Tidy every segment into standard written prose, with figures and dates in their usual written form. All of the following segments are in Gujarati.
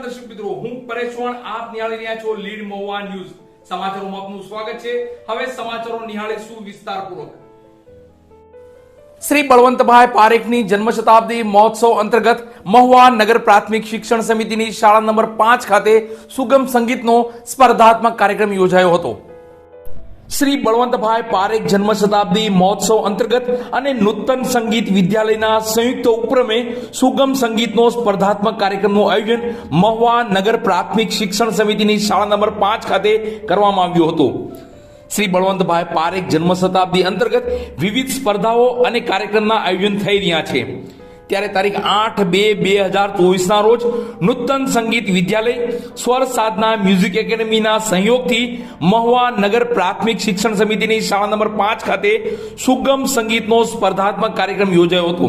દર્શક મિત્રો, હું પરેશ ચૌહાણ, આપ નિહાળી રહ્યા છો લીડ મહુવા ન્યૂઝ. સમાચારોમાં આપનું સ્વાગત છે. હવે સમાચારો નિહાળીશું વિસ્તારપૂર્વક. શ્રી બળવંતભાઈ પારેખની જન્મ શતાબ્દી મહોત્સવ અંતર્ગત મહુવા નગર પ્રાથમિક શિક્ષણ સમિતિની શાળા નંબર 5 ખાતે સુગમ સંગીતનો સ્પર્ધાત્મક કાર્યક્રમ યોજાયો હતો. શ્રી બળવંતભાઈ પારેખ જન્મ શતાબ્દી મહોત્સવ અંતર્ગત અને નૂતન સંગીત વિદ્યાલયના સંયુક્ત ઉપક્રમે સુગમ સંગીતનો સ્પર્ધાત્મક કાર્યક્રમનું આયોજન મહુવા નગર પ્રાથમિક શિક્ષણ સમિતિની શાળા નંબર 5 ખાતે કરવામાં આવ્યું હતું. શ્રી બળવંતભાઈ પારેખ જન્મ શતાબ્દી અંતર્ગત વિવિધ સ્પર્ધાઓ અને કાર્યક્રમના આયોજન થઈ રહ્યા છે. ત્યારે તારીખ 8/2/2024 રોજ નૂતન સંગીત વિદ્યાલય સ્વર સાધના મ્યુઝિક એકેડમીના સહયોગથી મહુવા નગર પ્રાથમિક શિક્ષણ સમિતિની શાળા નંબર 5 ખાતે સુગમ સંગીતનો સ્પર્ધાત્મક કાર્યક્રમ યોજાયો હતો.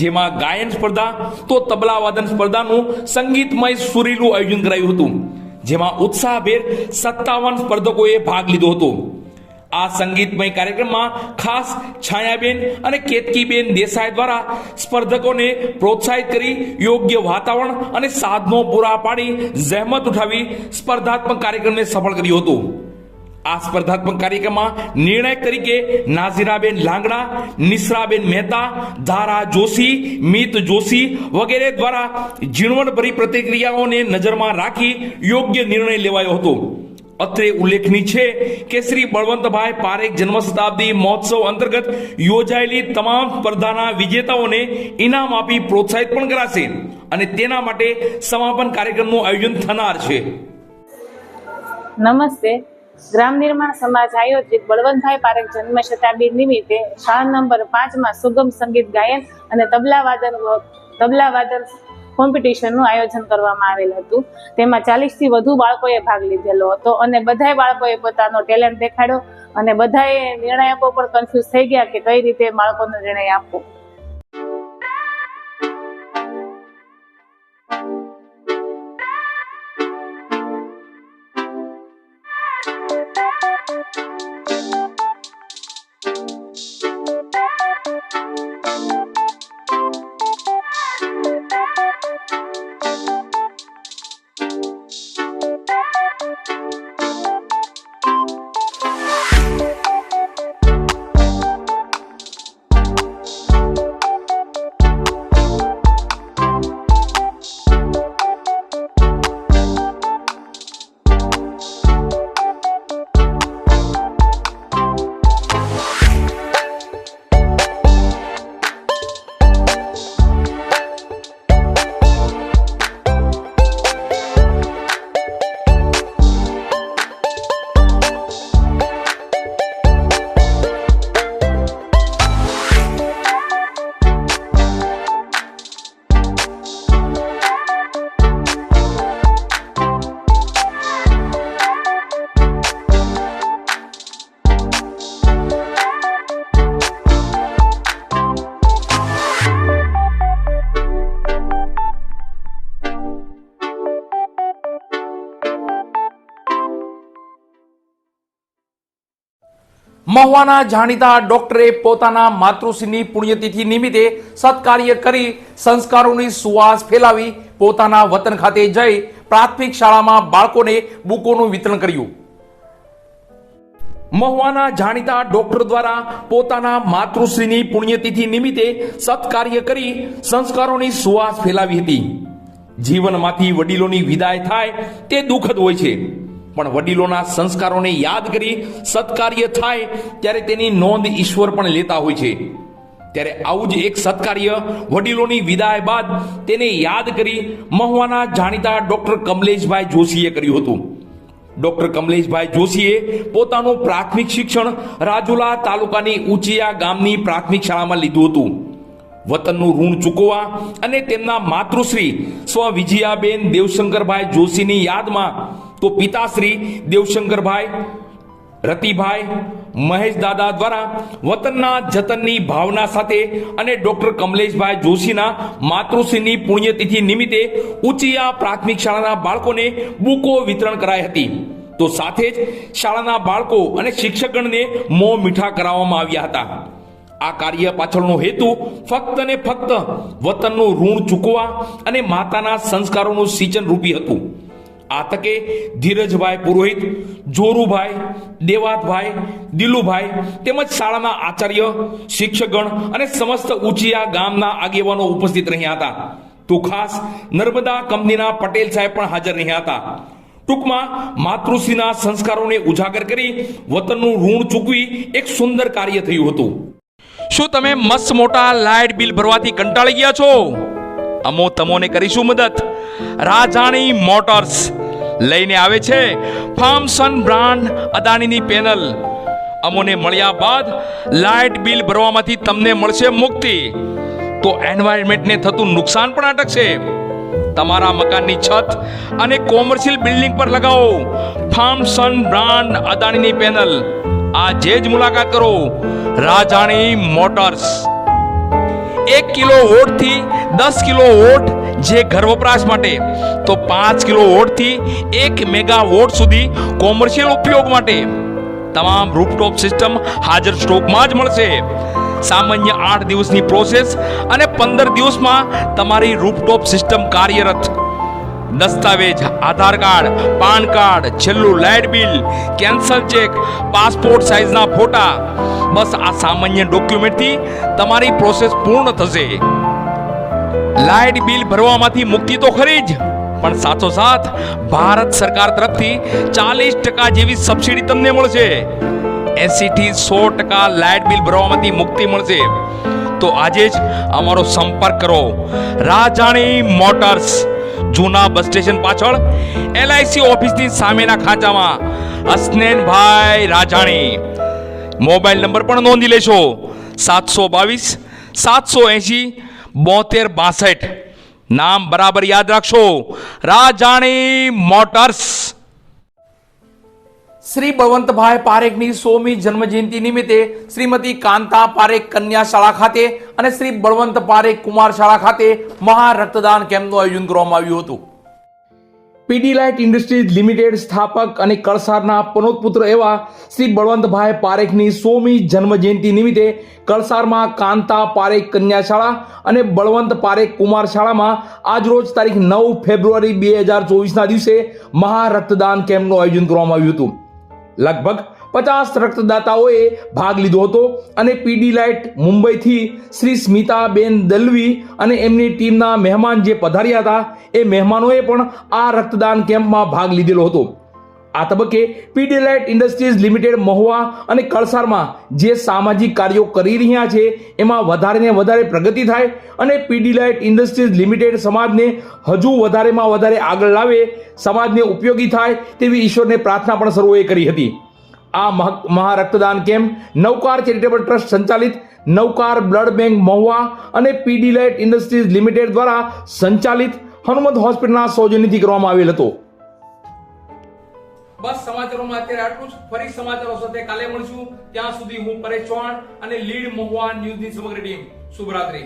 જેમાં ગાયન સ્પર્ધા તો તબલા વાદન સ્પર્ધાનું સંગીતમય સુરીલું આયોજન કરાયું હતું. જેમાં ઉત્સાહભેર 57 સ્પર્ધકોએ ભાગ લીધો હતો. આ સંગીતમય કાર્યક્રમમાં ખાસ છાયાબેન અને કેતકીબેન દેસાઈ દ્વારા સ્પર્ધકોને પ્રોત્સાહિત કરી યોગ્ય વાતાવરણ અને સાધનો પૂરા પાડી જહેમત ઉઠાવી સ્પર્ધાત્મક કાર્યક્રમને સફળ કર્યો હતો. આ સ્પર્ધાત્મક કાર્યક્રમમાં નિર્ણાયક તરીકે નાઝીરાબેન લાંગડા, નિસરાબેન મહેતા, ધારા જોશી, મિત જોશી વગેરે દ્વારા ઝીણવટભરી પ્રતિક્રિયાઓને નજરમાં રાખી યોગ્ય નિર્ણય લેવાયો હતો. અત્રે ઉલ્લેખનીય છે કે શ્રી બળવંતભાઈ પારેખ જન્મ શતાબ્દી મહોત્સવ અંતર્ગત યોજાયેલી તમામ સ્પર્ધાના વિજેતાઓને ઇનામ આપી પ્રોત્સાહિત પણ કરાશે અને તેના માટે સમાપન કાર્યક્રમનું આયોજન થનાર છે. નમસ્તે. ગ્રામ નિર્માણ સમાજ આયોજિત બળવંતભાઈ પારેખ જન્મ શતાબ્દી નિમિત્તે શાળા નંબર 5 સુગમ સંગીત ગાયન અને તબલા વાદન કોમ્પિટિશનનું આયોજન કરવામાં આવેલ હતું. તેમાં 40 થી વધુ બાળકોએ ભાગ લીધેલો હતો અને બધાય બાળકોએ પોતાનો ટેલેન્ટ દેખાડ્યો અને બધાએ નિર્ણાયકો પણ કન્ફ્યુઝ થઈ ગયા કે કઈ રીતે બાળકોનો નિર્ણય આપવો. મહુવાના જાણીતા ડોક્ટરે પોતાના માતૃશ્રીની પુણ્યતિથિ નિમિત્તે સત્કાર્ય કરી સંસ્કારોની સુવાસ ફેલાવી પોતાના વતન ખાતે જઈ પ્રાથમિક શાળામાં બાળકોને બુકોનું વિતરણ કર્યું. મહુવાના જાણીતા ડોક્ટર દ્વારા પોતાના માતૃશ્રીની પુણ્યતિથિ નિમિત્તે સત્કાર્ય કરી સંસ્કારોની સુવાસ ફેલાવી હતી. જીવનમાંથી વડીલોની વિદાય થાય તે દુઃખદ હોય છે, પણ વડીલોના સંસ્કારોને યાદ કરી સત્કાર્ય થાય ત્યારે તેની નોંધ ઈશ્વર પણ લેતા હોય છે. ત્યારે આવું જ એક સત્કાર્ય વડીલોની વિદાય બાદ તેને યાદ કરી મહુવાના જાણીતા ડોક્ટર કમલેશભાઈ જોશીએ કર્યું હતું. ડોક્ટર કમલેશભાઈ જોશીએ પોતાનું પ્રાથમિક શિક્ષણ રાજુલા તાલુકાની ઉચિયા ગામની પ્રાથમિક શાળામાં લીધું હતું. વતનનું ઋણ ચૂકવવા અને તેમના માતૃશ્રી સ્વ વિજયાબેન દેવશંકરભાઈ જોશીની યાદમાં તો પિતાશ્રી દેવશંકરભાઈ, રતિભાઈ, મહેશ દાદા દ્વારા વતનના જતનની ભાવના સાથે અને ડોક્ટર કમલેશભાઈ જોશીના માતૃશ્રીની પુણ્યતિથિ નિમિત્તે ઉચિયા પ્રાથમિક શાળાના બાળકોને બુકો વિતરણ કરાઈ હતી. તો સાથે જ શાળાના બાળકો અને શિક્ષકગણને મોં મીઠા કરાવવામાં આવ્યા હતા. આ કાર્ય પાછળનો હેતુ ફક્ત ને ફક્ત વતનનું ઋણ ચૂકવવા અને માતાના સંસ્કારોનું સિંચન રૂપી હતું. આ તકે ધીરજભાઈ પુરોહિત, જોરુભાઈ, દેવાતભાઈ, દિલુભાઈ તેમજ શાળાના આચાર્ય, શિક્ષકગણ અને સમસ્ત ઉચિયા ગામના આગેવાનો ઉપસ્થિત રહ્યા હતા. તો ખાસ નર્મદા કંપનીના પટેલ સાહેબ પણ હાજર રહ્યા હતા. ટૂંકમાં માતૃશ્રીના સંસ્કારોને ઉજાગર કરી વતનનું ઋણ ચૂકવી એક સુંદર કાર્ય થયું હતું. શું તમે મસ્ત મોટા લાઇટ બિલ ભરવાથી કંટાળી ગયા છો? અમો તમોને કરીશું મદદ. રાજાણી મોટર્સ લઈને આવે છે ફાર્મસન બ્રાન્ડ અદાણીની પેનલ. અમોને મળ્યા બાદ લાઇટ બિલ ભરવામાંથી તમને મળશે મુક્તિ. તો એન્વાયરમેન્ટને થતું નુકસાન પણ અટકશે. તમારા મકાનની છત અને કોમર્શિયલ બિલ્ડિંગ પર લગાવો ફાર્મસન બ્રાન્ડ અદાણીની પેનલ. આજે જ મુલાકાત કરો રાજાણી મોટર્સ. 1 કિલો વોટ થી 10 કિલો વોટ જે ઘર વપરાશ માટે, તો 5 કિલો વોટ થી 1 મેગા વોટ સુધી કોમર્શિયલ ઉપયોગ માટે તમામ રૂફટોપ સિસ્ટમ હાજર સ્ટોકમાં જ મળશે. સામાન્ય 8 દિવસની પ્રોસેસ અને 15 દિવસમાં તમારી રૂફટોપ સિસ્ટમ કાર્યરત. દસ્તાવેજ, આધાર કાર્ડ, પાન કાર્ડ, છેલ્લું light bill, cancel cheque, passport સાઇઝના ફોટા, બસ આ સામાન્ય ડોક્યુમેન્ટથી તમારી પ્રોસેસ પૂર્ણ થશે. લાઇટ બિલ ભરવામાંથી મુક્તિ તો ખરી જ, પણ સાથોસાથ ભારત સરકાર તરફથી 40% જેવી સબસિડી તમને મળશે. 80 થી 100% લાઇટ બિલ ભરવામાંથી મુક્તિ મળશે. તો આજે જ અમારો સંપર્ક કરો રાજાણી મોટર્સ, જૂના બસ સ્ટેશન પાછળ LIC ઓફિસની સામેના ખાંચામાં. અસ્નેનભાઈ રાજાણી. મોબાઈલ નંબર પણ નોંધી લેશો 722 780 7262. નામ બરાબર યાદ રાખશો, રાજાણી મોટર્સ. શ્રી બળવંતભાઈ પારેખની 100મી જન્મજયંતિ નિમિત્તે શ્રીમતી કાંતા પારેખ કન્યા શાળા ખાતે અને શ્રી બળવંત પારેખ કુમાર શાળા ખાતે મહા રક્તદાન કેમ્પનું આયોજન કરવામાં આવ્યું હતું. પીડીલાઇટ ઇન્ડસ્ટ્રીઝ લિમિટેડ સ્થાપક અને કળસારના પનોતપુત્ર એવા શ્રી બળવંતભાઈ પારેખની 100મી જન્મજયંતિ નિમિત્તે કળસારમાં કાંતા પારેખ કન્યા શાળા અને બળવંત પારેખ કુમાર શાળામાં આજરોજ તારીખ 9 ફેબ્રુઆરી 2024ના દિવસે મહા રક્તદાન કેમ્પનું આયોજન કરવામાં આવ્યું હતું. લગભગ 50 રક્તદાતાઓએ ભાગ લીધો હતો અને પીડીલાઇટ મુંબઈથી શ્રી સ્મિતાબેન દલવી અને એમની ટીમના મહેમાન જે પધાર્યા હતા એ મહેમાનોએ પણ આ રક્તદાન કેમ્પમાં ભાગ લીધેલો હતો. આ તબક્કે પીડીલાઇટ ઇન્ડસ્ટ્રીઝ લિમિટેડ મહુવા અને કળસારમાં જે સામાજિક કાર્યો કરી રહ્યા છે એમાં વધારે ને વધારે પ્રગતિ થાય અને પીડીલાઇટ ઇન્ડસ્ટ્રીઝ લિમિટેડ સમાજને હજુ વધારેમાં વધારે આગળ લાવે, સમાજને ઉપયોગી થાય તેવી ઈશ્વરને પ્રાર્થના પણ સર્વોએ કરી હતી. આ મહા રક્તદાન કેમ્પ નવકાર ચેરિટેબલ ટ્રસ્ટ સંચાલિત નવકાર બ્લડ બેંક મહુવા અને પીડીલાઇટ ઇન્ડસ્ટ્રીઝ લિમિટેડ દ્વારા સંચાલિત હનુમંત હોસ્પિટલના સૌજન્યથી કરવામાં આવેલ હતો. બસ સમાચારોમાં અત્યારે આટલું જ. ફરી સમાચારો સાથે કાલે મળશું. ત્યાં સુધી હું પરેશ ચૌહાણ અને લીડ મહુવા ન્યૂઝની સમગ્ર ટીમ શુભરાત્રી.